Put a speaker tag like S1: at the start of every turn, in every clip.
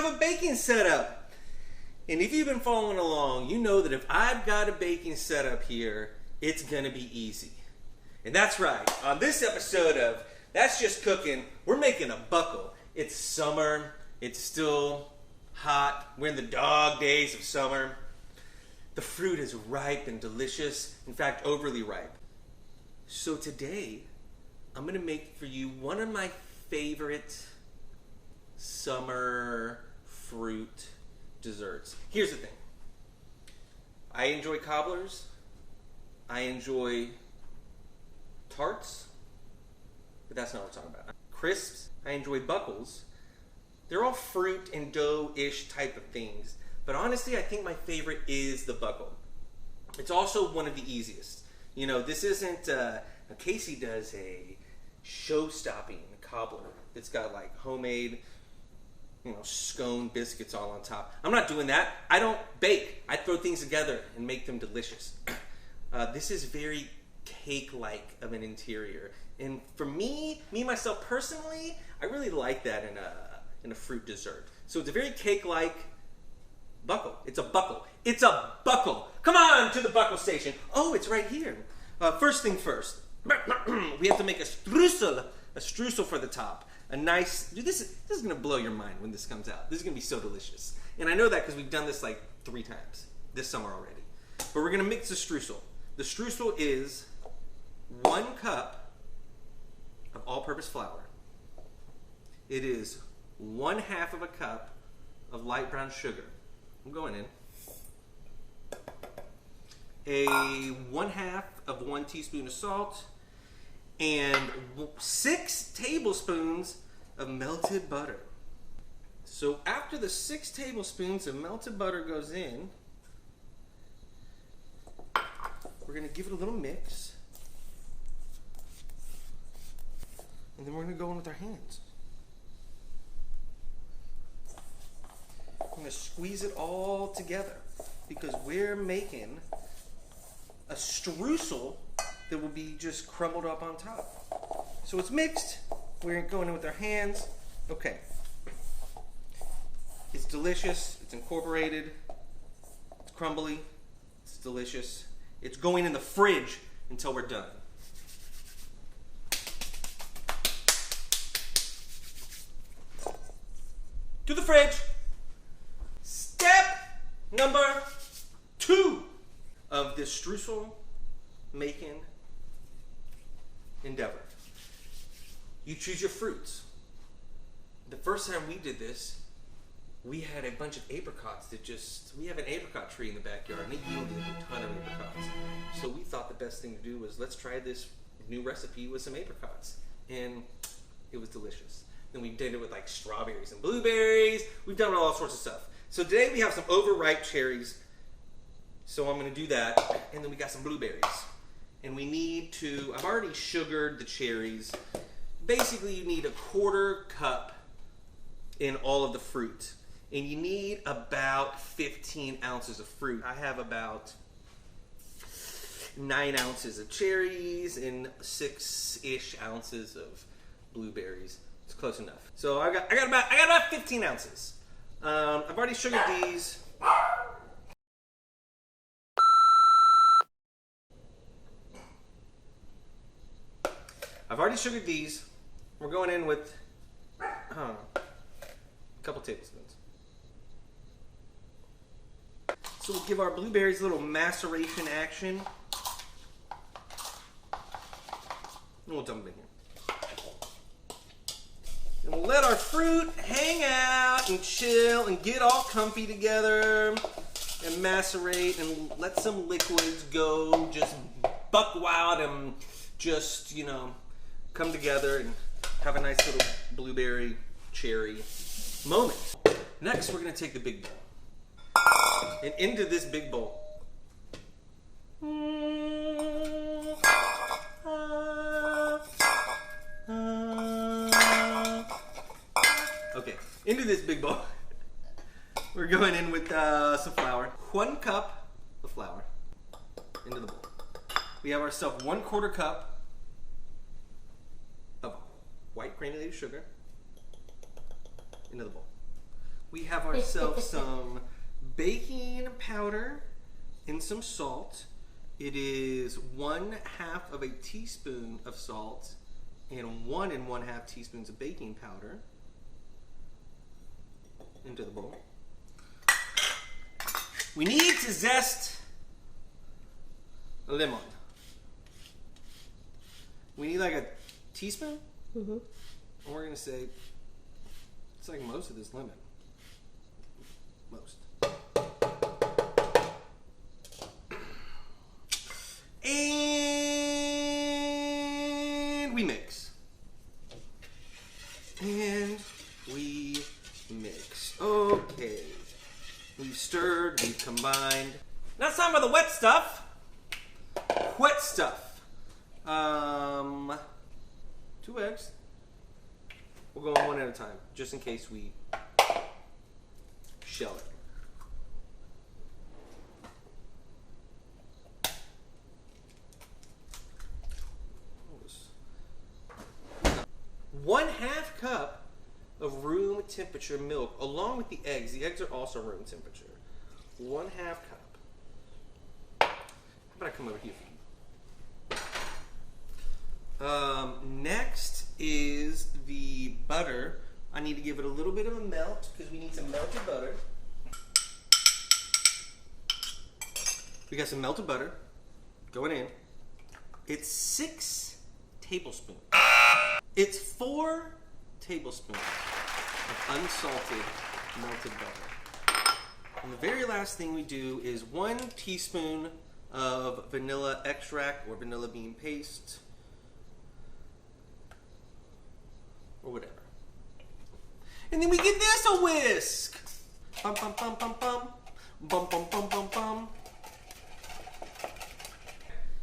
S1: have a baking setup. And if you've been following along, you know that if I've got a baking setup here, it's gonna be easy. And that's right, on this episode of That's Just Cooking, we're making a buckle. It's summer, it's still hot, we're in the dog days of summer. The fruit is ripe and delicious, in fact, overly ripe. So today, I'm gonna make for you one of my favorite summer fruit desserts. Here's the thing. I enjoy cobblers. I enjoy tarts, but that's not what I'm talking about. Crisps. I enjoy buckles. They're all fruit and dough-ish type of things. But honestly, I think my favorite is the buckle. It's also one of the easiest. You know, this isn't, Casey does a show-stopping cobbler that's got like homemade, scone biscuits all on top. I'm not doing that. I don't bake. I throw things together and make them delicious. This is very cake-like of an interior. And for me, myself personally, I really like that in a fruit dessert. So it's a very cake-like buckle. It's a buckle. It's a buckle. Come on to the buckle station. Oh, it's right here. First thing first. We have to make a streusel for the top. A nice, dude, this is gonna blow your mind when this comes out. This is gonna be so delicious. And I know that because we've done this like 3 times this summer already. But we're gonna mix the streusel. The streusel is 1 cup of all-purpose flour. It is 1/2 of a cup of light brown sugar. I'm going in. A 1/2 of 1 teaspoon of salt, and 6 tablespoons of melted butter. So after the 6 tablespoons of melted butter goes in, we're going to give it a little mix. And then we're going to go in with our hands. I'm going to squeeze it all together because we're making a streusel that will be just crumbled up on top. So it's mixed. We're going in with our hands. Okay. It's delicious. It's incorporated. It's crumbly. It's delicious. It's going in the fridge until we're done. To the fridge. Step number 2 of this streusel making endeavor. You choose your fruits. The first time we did this, we had a bunch of apricots we have an apricot tree in the backyard and it yielded a ton of apricots. So we thought the best thing to do was let's try this new recipe with some apricots. And it was delicious. Then we did it with like strawberries and blueberries. We've done all sorts of stuff. So today we have some overripe cherries. So I'm going to do that. And then we got some blueberries. And we need to, I've already sugared the cherries. Basically you need a 1/4 cup in all of the fruit. And you need about 15 ounces of fruit. I have about 9 ounces of cherries and 6-ish ounces of blueberries. It's close enough. So I got about 15 ounces. I've already sugared these. We're going in with a couple tablespoons. So we'll give our blueberries a little maceration action. And we'll dump them in here. And we'll let our fruit hang out and chill and get all comfy together and macerate and let some liquids go, just buck wild and just, come together and have a nice little blueberry cherry moment. Next, we're going to take the big bowl. And into this big bowl. Okay, into this big bowl, we're going in with some flour. 1 cup of flour into the bowl. We have ourselves 1/4 cup of white granulated sugar into the bowl. we have ourselves some baking powder and some salt. It is 1/2 of a teaspoon of salt and 1 1/2 teaspoons of baking powder into the bowl. We need to zest a lemon. We need like a teaspoon. Mm-hmm. And we're gonna say it's like most of this lemon. Most. And we mix. And we mix. Okay. We've stirred, we've combined. Now it's time for the wet stuff. Wet stuff. 2 eggs. We'll go on one at a time, just in case we shell it. One 1/2 cup of room temperature milk, along with the eggs. The eggs are also room temperature. 1/2 cup. How about I come over here for you? Next is the butter. I need to give it a little bit of a melt because we need some melted butter. We got some melted butter going in. It's 6 tablespoons. It's 4 tablespoons of unsalted melted butter. And the very last thing we do is 1 teaspoon of vanilla extract or vanilla bean paste. Or whatever. And then we give this a whisk. Bum bum bum bum bum. Bum bum bum bum bum.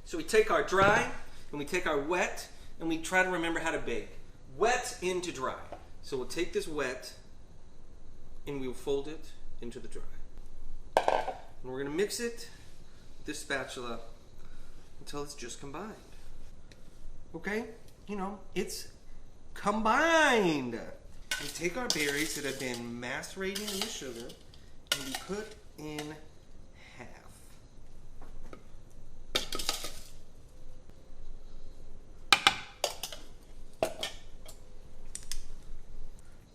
S1: So we take our dry and we take our wet and we try to remember how to bake. Wet into dry. So we'll take this wet and we'll fold it into the dry. And we're gonna mix it with this spatula until it's just combined. Okay? You know, it's combined. We take our berries that have been macerating in the sugar and we put in half.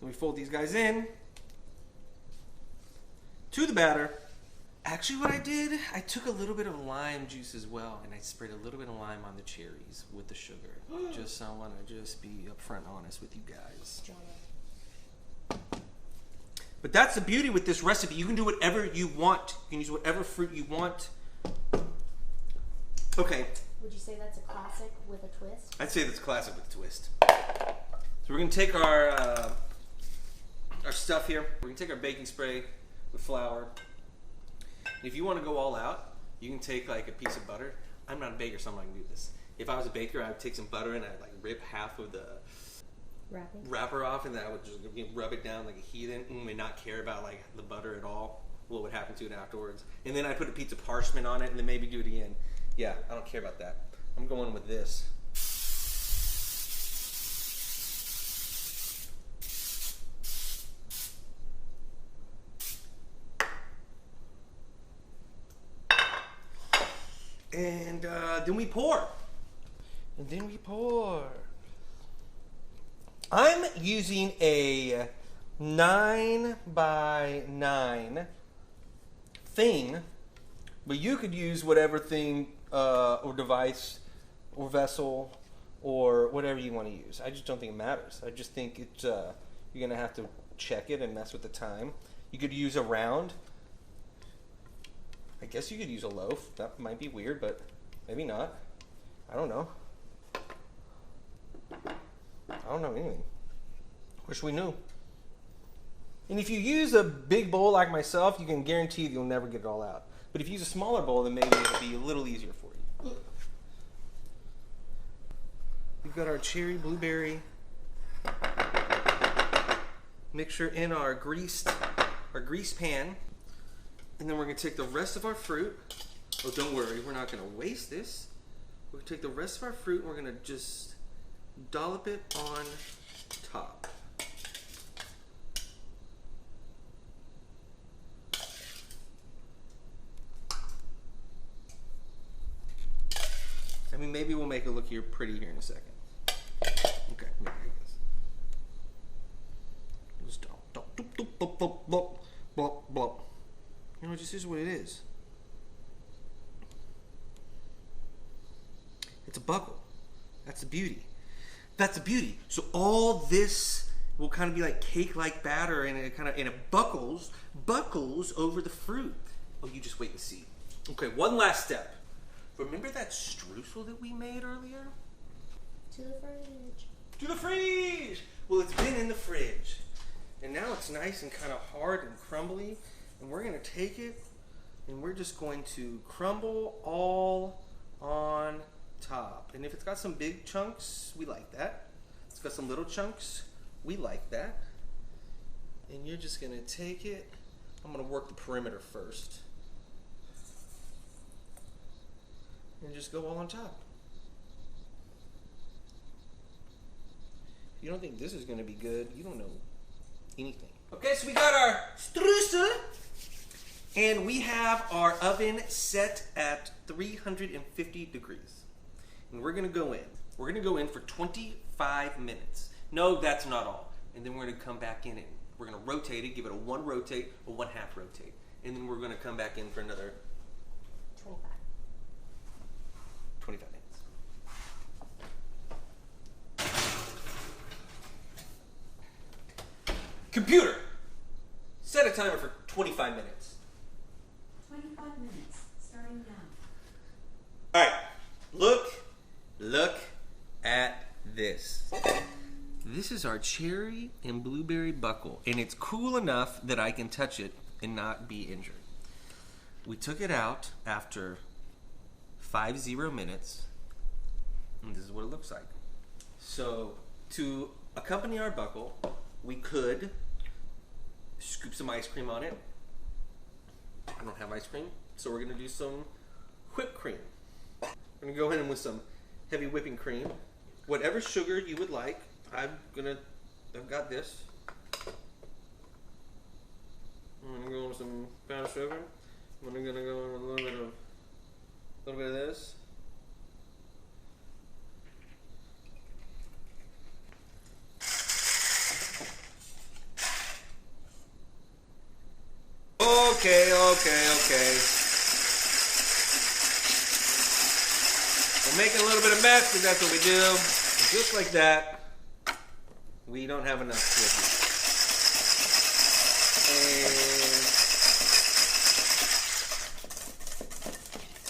S1: And we fold these guys in to the batter. Actually, what I did, I took a little bit of lime juice as well, and I sprayed a little bit of lime on the cherries with the sugar. Just so I want to just be upfront and honest with you guys. But that's the beauty with this recipe. You can do whatever you want. You can use whatever fruit you want. Okay.
S2: Would you say that's a classic with a twist?
S1: I'd say that's classic with a twist. So we're going to take our stuff here. We're going to take our baking spray with flour. If you want to go all out, you can take like a piece of butter. I'm not a baker, so I'm not going to do this. If I was a baker, I would take some butter and I'd like rip half of the wrapper off, and then I would just rub it down like a heathen and not care about like the butter at all, what would happen to it afterwards. And then I put a piece of parchment on it and then maybe do it again. Yeah, I don't care about that. I'm going with this. And then we pour. And then we pour. I'm using a 9x9 thing, but you could use whatever thing or device or vessel or whatever you want to use. I just don't think it matters. I just think it's you're going to have to check it and mess with the time. You could use a round. I guess you could use a loaf. That might be weird, but maybe not. I don't know. I don't know anything. Wish we knew. And if you use a big bowl like myself, you can guarantee that you'll never get it all out. But if you use a smaller bowl, then maybe it'll be a little easier for you. We've got our cherry blueberry mixture in our grease pan. And then we're going to take the rest of our fruit. Oh, don't worry, we're not going to waste this. We're going to take the rest of our fruit and we're going to just dollop it on top. maybe we'll make it look here pretty here in a second. Okay, maybe this. Just you know, just is what it is. It's a buckle. That's the beauty. That's the beauty. So all this will kind of be like cake-like batter, and it buckles over the fruit. Oh, you just wait and see. Okay, one last step. Remember that streusel that we made earlier?
S2: To the fridge.
S1: To the fridge! Well, it's been in the fridge. And now it's nice and kind of hard and crumbly. And we're going to take it and we're just going to crumble all on top. And if it's got some big chunks, we like that. If it's got some little chunks, we like that. And you're just going to take it. I'm going to work the perimeter first. And just go all on top. If you don't think this is going to be good, you don't know anything. Okay, so we got our Streusel, and we have our oven set at 350 degrees. And we're going to go in. We're going to go in for 25 minutes. No, that's not all. And then we're going to come back in and we're going to rotate it, give it a 1 rotate, a 1/2 rotate. And then we're going to come back in for another 25 minutes. Computer, set a timer for 25 minutes.
S3: 25 minutes, starting now.
S1: All right, look at this. This is our cherry and blueberry buckle, and it's cool enough that I can touch it and not be injured. We took it out after 50 minutes, and this is what it looks like. So to accompany our buckle, we could scoop some ice cream on it. I don't have ice cream, so we're gonna do some whipped cream. We're gonna go in with some heavy whipping cream. Whatever sugar you would like, I've got this. I'm gonna go with some powdered sugar. I'm gonna go with a little bit of this. Okay. We're making a little bit of mess, because that's what we do. And just like that, we don't have enough whipping. And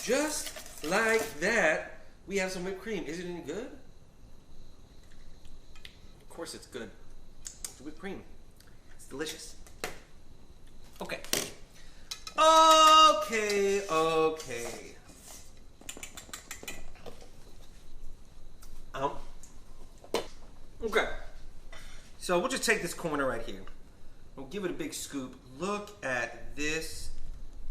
S1: just like that, we have some whipped cream. Is it any good? Of course it's good. It's whipped cream. It's delicious. Okay. Okay. So we'll just take this corner right here. We'll give it a big scoop. Look at this.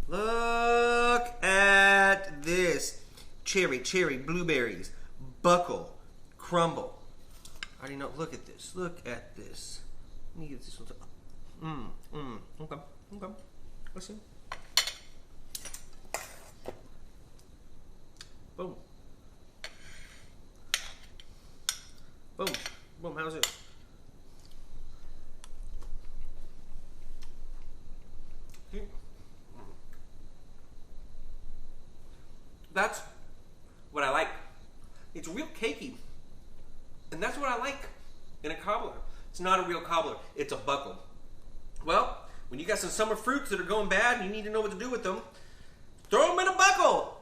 S1: Look at this. Cherry, blueberries, buckle, crumble. I already know. Look at this. Look at this. Let me get this one. Okay. Let's see. Boom. How's it? That's what I like. It's real cakey. And that's what I like in a cobbler. It's not a real cobbler. It's a buckle. Well, when you got some summer fruits that are going bad and you need to know what to do with them, throw them in a buckle.